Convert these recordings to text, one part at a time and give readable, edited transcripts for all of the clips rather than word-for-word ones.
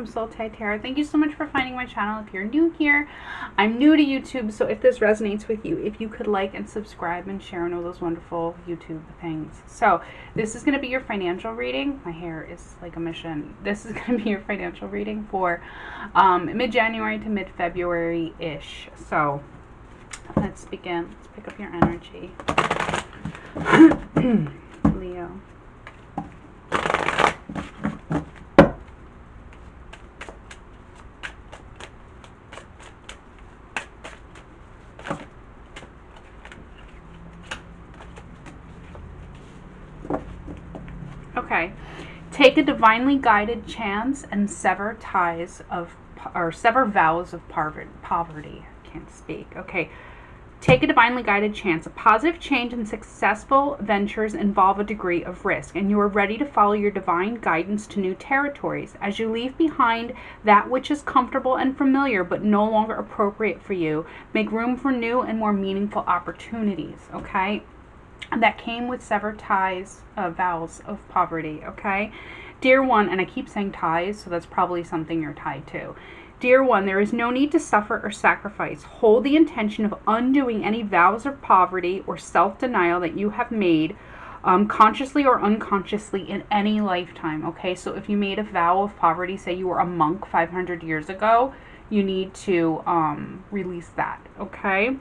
Soul Tarot. Thank you so much for finding my channel. If you're new here, I'm new to YouTube, so if this resonates with you, if you could like and subscribe and share and all those wonderful YouTube things. So this is going to be your financial reading. My hair is like a mission. This is going to be your financial reading for mid-January to mid-February-ish. So let's begin. Let's pick up your energy. Leo. Okay, take a divinely guided chance and sever ties of, or sever vows of poverty. I can't speak. Okay, take a divinely guided chance. A positive change and successful ventures involve a degree of risk, and you are ready to follow your divine guidance to new territories. As you leave behind that which is comfortable and familiar but no longer appropriate for you, make room for new and more meaningful opportunities. Okay, that came with severed ties, vows of poverty. Okay, dear one, and I keep saying ties, so that's probably something you're tied to. Dear one, there is no need to suffer or sacrifice. Hold the intention of undoing any vows of poverty or self-denial that you have made, consciously or unconsciously, in any lifetime. Okay, so if you made a vow of poverty, say you were a monk 500 years ago, you need to release that. Okay.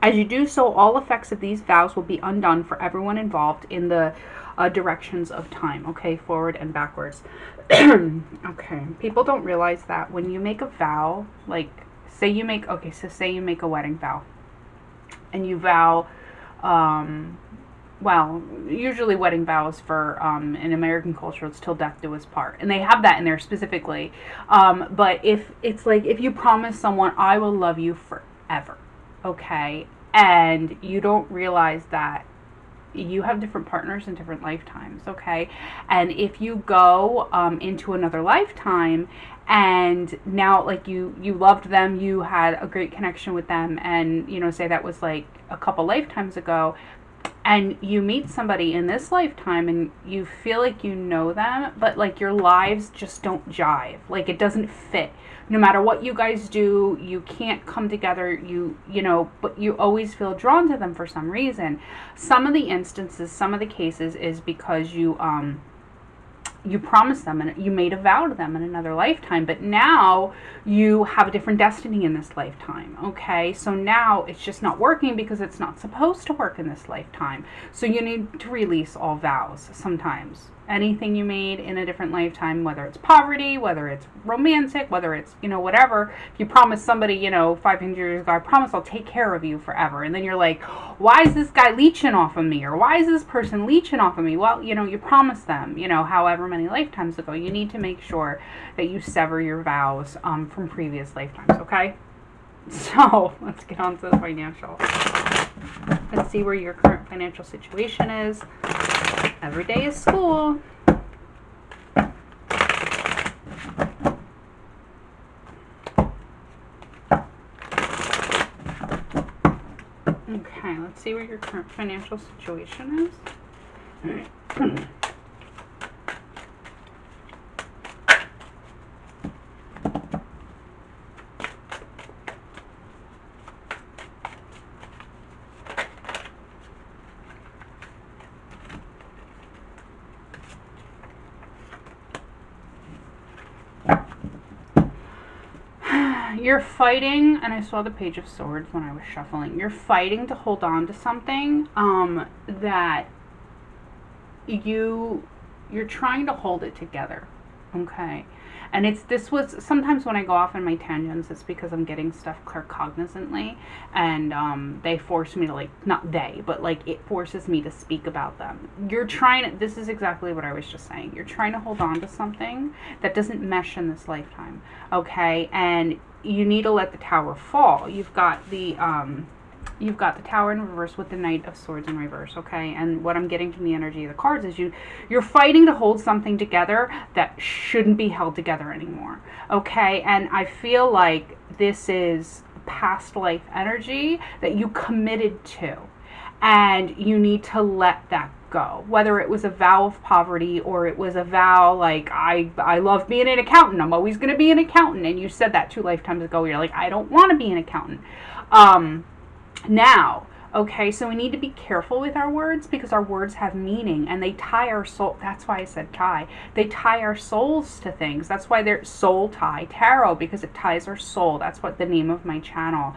As you do so, all effects of these vows will be undone for everyone involved in the directions of time, okay, forward and backwards. Okay, people don't realize that when you make a vow, like, say you make a wedding vow, and you vow, well, usually wedding vows for, in American culture, it's till death do us part. And they have that in there specifically. But if it's like, if you promise someone, I will love you forever, okay, and you don't realize that you have different partners in different lifetimes, okay, and if you go into another lifetime and now, like, you loved them, you had a great connection with them, and, you know, say that was like a couple lifetimes ago, and you meet somebody in this lifetime and you feel like you know them, but like your lives just don't jive, like it doesn't fit. No matter what you guys do, you can't come together, you know, but you always feel drawn to them for some reason. Some of the instances, some of the cases is because you promised them and you made a vow to them in another lifetime, but now you have a different destiny in this lifetime, okay? So now it's just not working because it's not supposed to work in this lifetime. So you need to release all vows sometimes. Anything you made in a different lifetime, whether it's poverty, whether it's romantic, whether it's, you know, whatever. If you promise somebody, you know, 500 years ago, I promise I'll take care of you forever. And then you're like, why is this guy leeching off of me? Or why is this person leeching off of me? Well, you know, you promised them, you know, however many lifetimes ago. You need to make sure that you sever your vows from previous lifetimes, okay? So let's get on to the financial. Let's see where your current financial situation is. Every day is school. Okay, let's see where your current financial situation is. You're fighting, and I saw the Page of Swords when I was shuffling. You're fighting to hold on to something that you're trying to hold it together, okay? And this was, sometimes when I go off in my tangents, it's because I'm getting stuff claircognizantly, and they force me to, like, not they, but like it forces me to speak about them. You're trying to, this is exactly what I was just saying. You're trying to hold on to something that doesn't mesh in this lifetime, okay? And you need to let the tower fall. You've got the Tower in reverse with the Knight of Swords in reverse, okay? And what I'm getting from the energy of the cards is you're fighting to hold something together that shouldn't be held together anymore, okay? And I feel like this is past life energy that you committed to, and you need to let that go, whether it was a vow of poverty or it was a vow like, I love being an accountant, I'm always going to be an accountant, and you said that 2 lifetimes ago, you're like, I don't want to be an accountant. Now, okay, so we need to be careful with our words because our words have meaning and they tie our soul. That's why I said tie. They tie our souls to things. That's why they're soul tie tarot, because it ties our soul. That's what the name of my channel.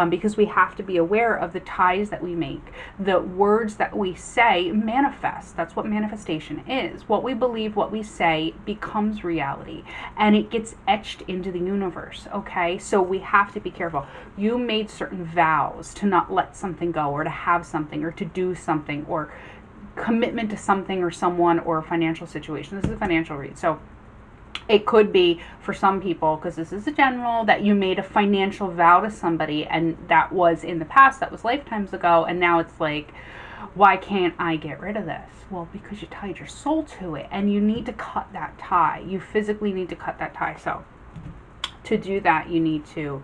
Because we have to be aware of the ties that we make. The words that we say manifest. That's what manifestation is. What we believe, what we say becomes reality, and it gets etched into the universe. Okay, so we have to be careful. You made certain vows to not let something go, or to have something, or to do something, or commitment to something or someone or a financial situation. This is a financial read. So it could be for some people, because this is a general, that you made a financial vow to somebody and that was in the past, that was lifetimes ago, and now it's like, why can't I get rid of this? Well, because you tied your soul to it and you need to cut that tie. You physically need to cut that tie. So to do that, you need to,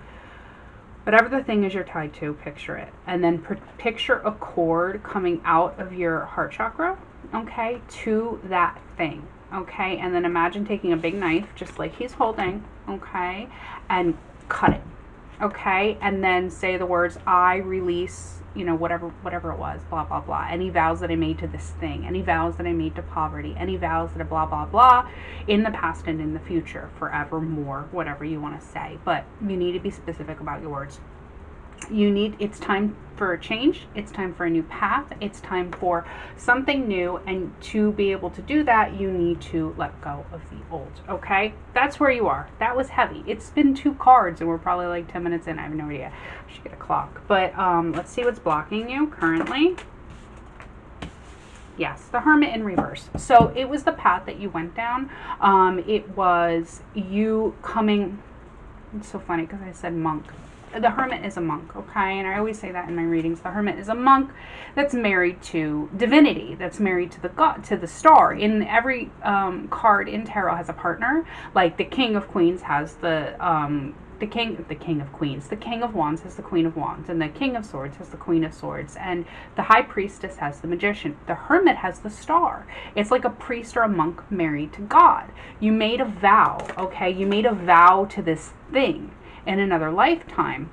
whatever the thing is you're tied to, picture it. And then picture a cord coming out of your heart chakra, okay, to that thing, okay? And then imagine taking a big knife, just like he's holding, okay, and cut it, okay? And then say the words, I release, you know, whatever it was, blah, blah, blah. Any vows that I made to this thing, any vows that I made to poverty, any vows that I blah, blah, blah, in the past and in the future, forevermore, whatever you want to say. But you need to be specific about your words. It's time for a change. It's time for a new path. It's time for something new. And to be able to do that, you need to let go of the old. Okay? That's where you are. That was heavy. It's been 2 cards and we're probably like 10 minutes in. I have no idea. I should get a clock. But let's see what's blocking you currently. Yes, the Hermit in reverse. So it was the path that you went down. It was you coming. It's so funny because I said monk. The Hermit is a monk, okay? And I always say that in my readings. The Hermit is a monk that's married to divinity, that's married to the god, to the star. In every card in tarot has a partner. Like the King of Queens has the King of Queens. The King of Wands has the Queen of Wands, and the King of Swords has the Queen of Swords, and the High Priestess has the Magician. The Hermit has the star. It's like a priest or a monk married to God. You made a vow, okay? You made a vow to this thing in another lifetime,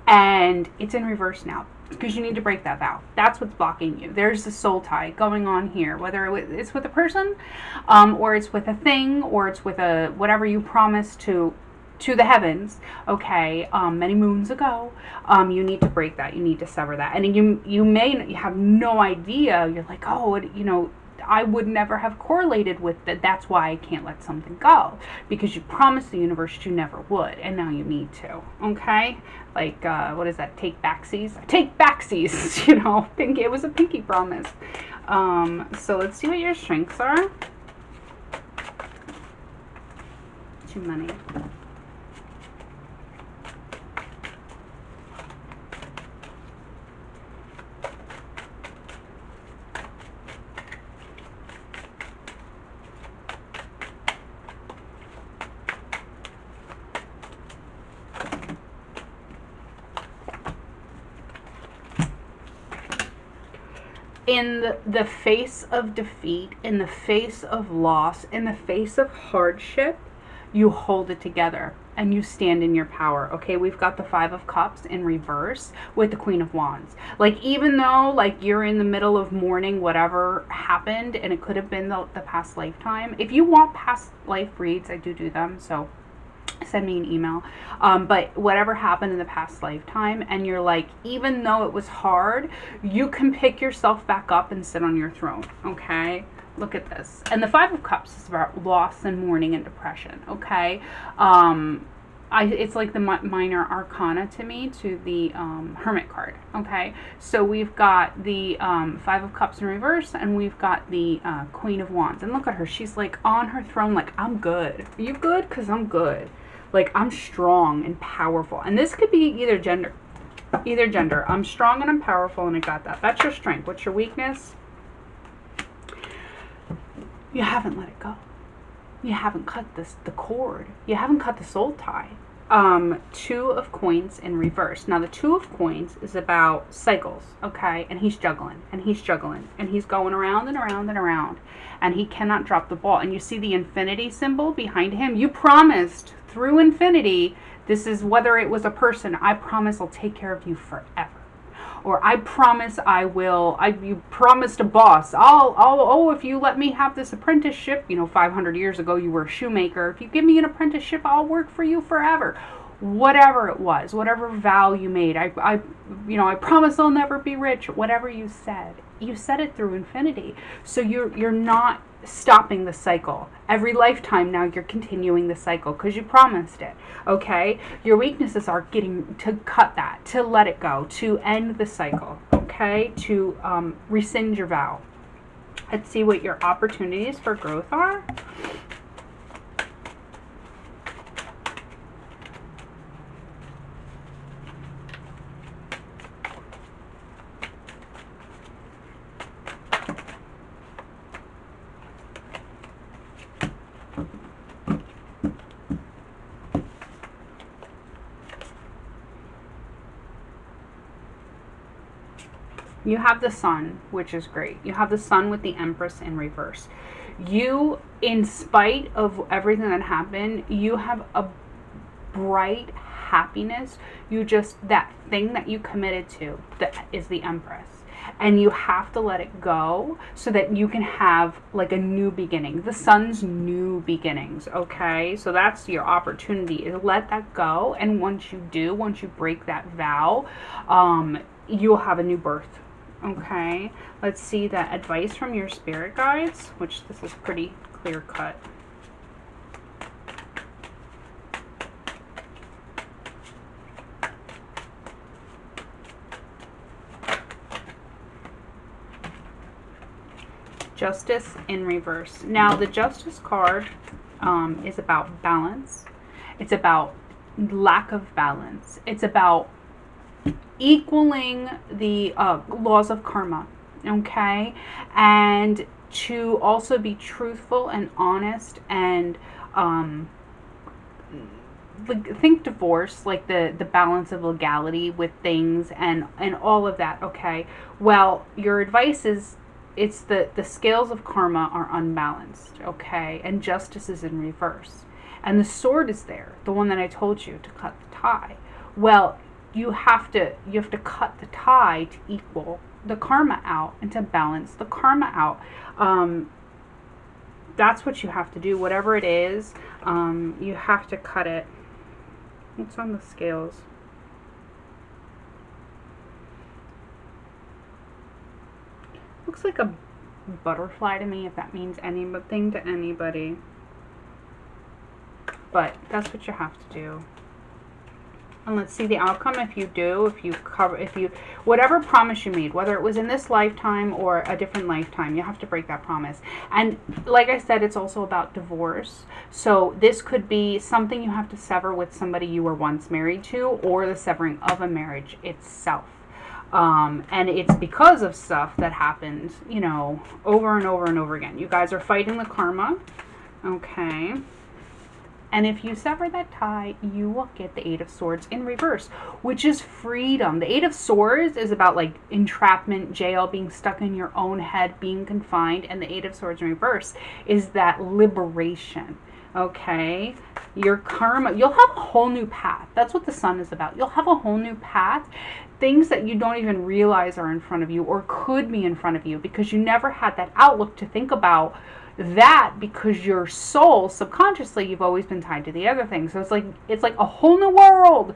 and it's in reverse now because you need to break that vow. That's what's blocking you. There's the soul tie going on here, whether it's with a person, or it's with a thing, or it's with a whatever you promised to the heavens, okay, many moons ago. You need to break that. You need to sever that. And you may have no idea. You're like, oh, you know, I would never have correlated with that. That's why I can't let something go, because you promised the universe you never would, and now you need to. Okay, like what is that? Take backsies. Take backsies. You know, it was a pinky promise. So let's see what your strengths are. Too many. In the face of defeat, in the face of loss, in the face of hardship, you hold it together and you stand in your power. Okay, we've got the 5 of Cups in reverse with the Queen of Wands. Like, even though like you're in the middle of mourning whatever happened, and it could have been the past lifetime. If you want past life reads, I do them, so send me an email. But whatever happened in the past lifetime, and you're like, even though it was hard, you can pick yourself back up and sit on your throne. Okay, look at this. And the 5 of Cups is about loss and mourning and depression. Okay, it's like the minor arcana to me, to the Hermit card. Okay, so we've got the 5 of Cups in reverse, and we've got the Queen of Wands. And look at her, she's like on her throne, like, I'm good. Are you good? Because I'm good. Like, I'm strong and powerful. And this could be either gender. Either gender. I'm strong and I'm powerful, and I got that. That's your strength. What's your weakness? You haven't let it go. You haven't cut the cord. You haven't cut the soul tie. Two of coins in reverse. Now the two of coins is about cycles, okay? And he's juggling and he's juggling and he's going around and around and around and he cannot drop the ball. And you see the infinity symbol behind him. You promised through infinity, this is whether it was a person, I promise I'll take care of you forever. Or I promise you promised a boss, oh, if you let me have this apprenticeship, 500 years ago you were a shoemaker. If you give me an apprenticeship, I'll work for you forever. Whatever it was, whatever vow you made, I promise I'll never be rich. Whatever you said it through infinity. So you're not stopping the cycle. Every lifetime now you're continuing the cycle because you promised it. Okay? Your weaknesses are getting to cut that, to let it go, to end the cycle. Okay? To rescind your vow. Let's see what your opportunities for growth are. You have the sun, which is great. You have the sun with the Empress in reverse. You, in spite of everything that happened, you have a bright happiness. That thing that you committed to, that is the Empress. And you have to let it go so that you can have like a new beginning. The sun's new beginnings, okay? So that's your opportunity, is let that go. And once you break that vow, you'll have a new birth. Okay, let's see the advice from your spirit guides, which this is pretty clear cut. Justice in reverse. Now the Justice card is about balance. It's about lack of balance. It's about equaling the laws of karma, okay? And to also be truthful and honest and think divorce, like the balance of legality with things and all of that, okay? Well, your advice is it's the scales of karma are unbalanced, okay? And justice is in reverse. And the sword is there, the one that I told you to cut the tie. Well, you have to cut the tie to equal the karma out and to balance the karma out. That's what you have to do. Whatever it is, you have to cut it. What's on the scales? Looks like a butterfly to me, if that means anything to anybody. But that's what you have to do. And let's see the outcome. If you whatever promise you made, whether it was in this lifetime or a different lifetime, you have to break that promise. And like I said, it's also about divorce. So this could be something you have to sever with somebody you were once married to, or the severing of a marriage itself. And it's because of stuff that happened, over and over and over again. You guys are fighting the karma. Okay. And if you sever that tie, you will get the Eight of Swords in reverse, which is freedom. The Eight of Swords is about like entrapment, jail, being stuck in your own head, being confined. And the Eight of Swords in reverse is that liberation. Okay? Your karma, you'll have a whole new path. That's what the sun is about. You'll have a whole new path. Things that you don't even realize are in front of you or could be in front of you because you never had that outlook to think about that, because your soul subconsciously you've always been tied to the other thing. So it's like a whole new world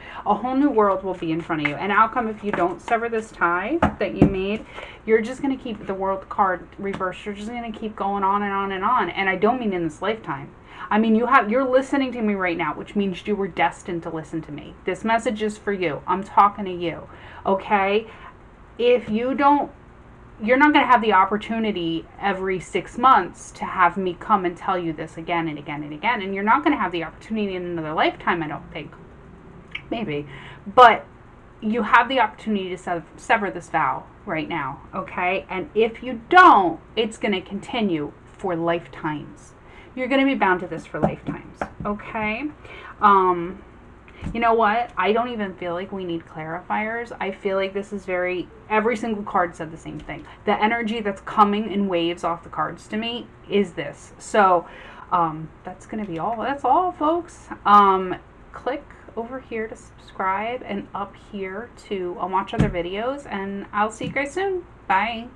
will be in front of you. And outcome, if you don't sever this tie that you made, you're just going to keep the World card reversed. You're just going to keep going on and on and on. And I don't mean in this lifetime. I mean, you're listening to me right now, which means you were destined to listen to me. This message is for you. I'm talking to you. Okay? If you don't, you're not going to have the opportunity every 6 months to have me come and tell you this again and again and again. And you're not going to have the opportunity in another lifetime, I don't think. Maybe. But you have the opportunity to sever this vow right now, okay? And if you don't, it's going to continue for lifetimes. You're going to be bound to this for lifetimes, okay? You know what? I don't even feel like we need clarifiers. I feel like this is every single card said the same thing. The energy that's coming in waves off the cards to me is this. So that's going to be all. That's all, folks. Click over here to subscribe and up here to watch other videos. And I'll see you guys soon. Bye.